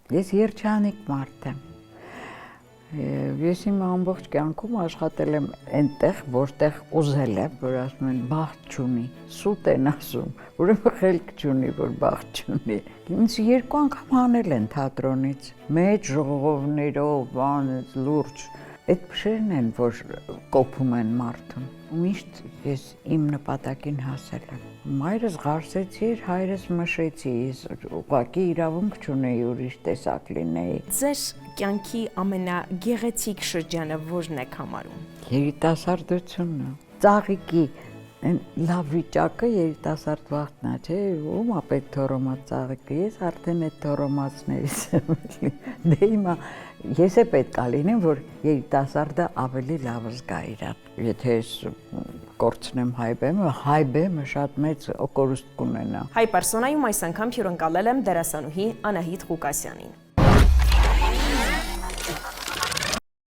Ես երջանիկ մարդ եմ։ Ես իմ ամբողջ կյանքում աշխատել եմ այնտեղ, որտեղ ուզել եմ, որ ասում են բախտ չունի, սուտ են ասում, ուրեմն խելք չունի, որ բախտ չունի։ Ինձ 2 անգամ հանել են թատրոնից, մեծ ժողովներով, բան, լուրջ։ Այդ փշերն են, որ կոփում են մարդուն։ Միշտ ես իմ նպատակին հասել եմ։ Մայրս ղարսեցի էր, հայրս մշեցի, ես ուղղակի իրավունք չունեի ուրիշ տեսակ լինեի։ Ձեր կյանքի ամենագեղեցիկ շրջանը ո՞րն եք համարում։ Երիտասարդությունն է, ծաղիկի լավ վիճակը երիտասարդ վաղտնա, չէ՞, ում է պետք թորոմած ծաղիկը, ես արդեն այդ թորոմածներից եմ էլի։ Դե հիմա ես է պետք է լինեմ, որ երիտասարդը ավելի լավ զգա իրան։ Եթե ես կորցնեմ հայբեմը շատ մեծ կորուստ կունենա։ Հայ պերսոնայում այս անգամ հյուրընկալել եմ դերասանուհի Անահիտ Ղուկասյանին։